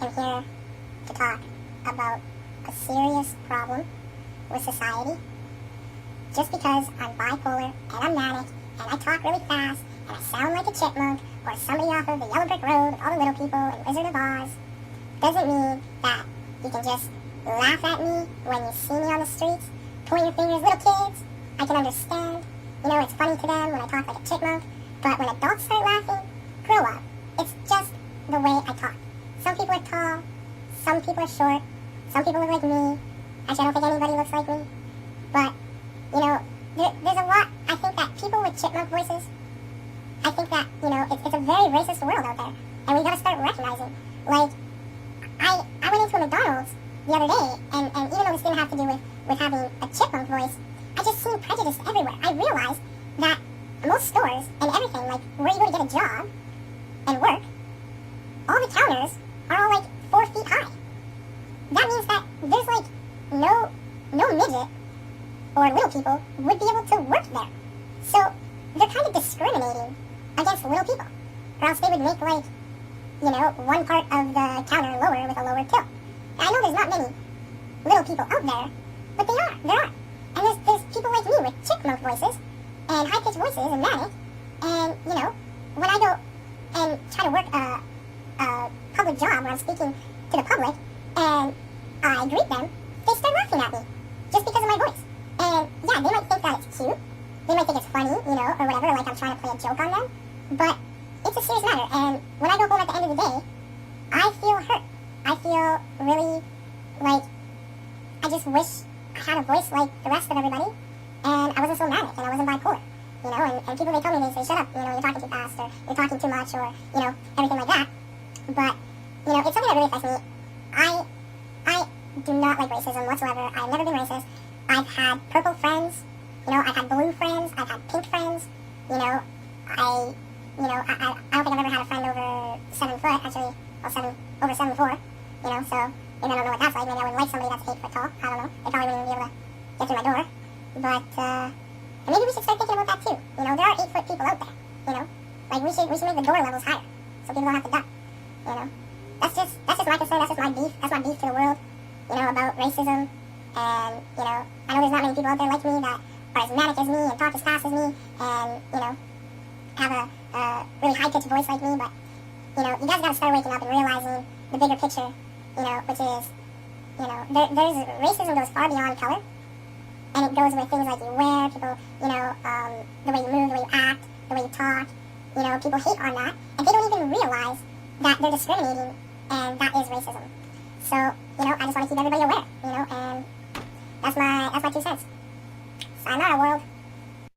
am here to talk about a serious problem with society. Just because I'm bipolar and I'm manic and I talk really fast and I sound like a chipmunk or somebody off of the Yellow Brick Road with all the little people in Wizard of Oz doesn't mean that you can just laugh at me when you see me on the streets, point your fingers. Little kids, I can understand. You know, it's funny to them when I talk like a chipmunk, but when adults start laughing, grow up. It's just the way I talk. Some people are tall, some people are short, some people look like me. Actually, I don't think anybody looks like me. But, you know, there's a lot, I think that people with chipmunk voices, I think that, you know, it's a very racist world out there. And we gotta start recognizing. Like, I went into a McDonald's the other day, and even though this didn't have to do with having a chipmunk voice, I just seen prejudice everywhere. I realized that most stores and everything, like where you go to get a job and work, all the counters are all like 4 feet high. That means that there's like no midget or little people would be able to work there. So they're kind of discriminating against little people. Or else they would make like, you know, one part of the counter lower with a lower till. Now, I know there's not many little people out there, but there are. And there's people like me with chipmunk voices and high-pitched voices and manic. And, you know, when I go and try to work a public job where I'm speaking to the public and I greet them, they start laughing at me just because of my voice. And, yeah, they might think that it's cute. They might think it's funny, you know, or whatever, like I'm trying to play a joke on them. But it's a serious matter. And when I go home at the end of the day, I feel hurt. I feel really like I just wish I had a voice like the rest of everybody, and I wasn't so manic, and I wasn't bipolar, you know, and people, they tell me, they say, shut up, you know, you're talking too fast, or you're talking too much, or, you know, everything like that. But, you know, it's something that really affects me. I do not like racism whatsoever. I've never been racist. I've had purple friends, you know, I've had blue friends, I've had pink friends, you know, I don't think I've ever had a friend over 7 foot, actually, well, over 7'4", you know, so, maybe I don't know what that's like. Maybe I wouldn't like somebody that's 8 foot tall. I don't know. They probably wouldn't even be able to get through my door. But, and maybe we should start thinking about that too. You know, there are 8 foot people out there, you know. Like, we should make the door levels higher so people don't have to duck, you know. That's just my concern. That's just my beef. That's my beef to the world, you know, about racism. And, you know, I know there's not many people out there like me that are as manic as me and talk as fast as me and, you know, have a really high-pitched voice like me. But, you know, you guys got to start waking up and realizing the bigger picture, you know, which is, you know, there's racism goes far beyond color, and it goes with things like you wear, people, you know, the way you move, the way you act, the way you talk, you know, people hate on that, and they don't even realize that they're discriminating, and that is racism. So, you know, I just want to keep everybody aware, you know, and that's my 2 cents. Sayonara, world.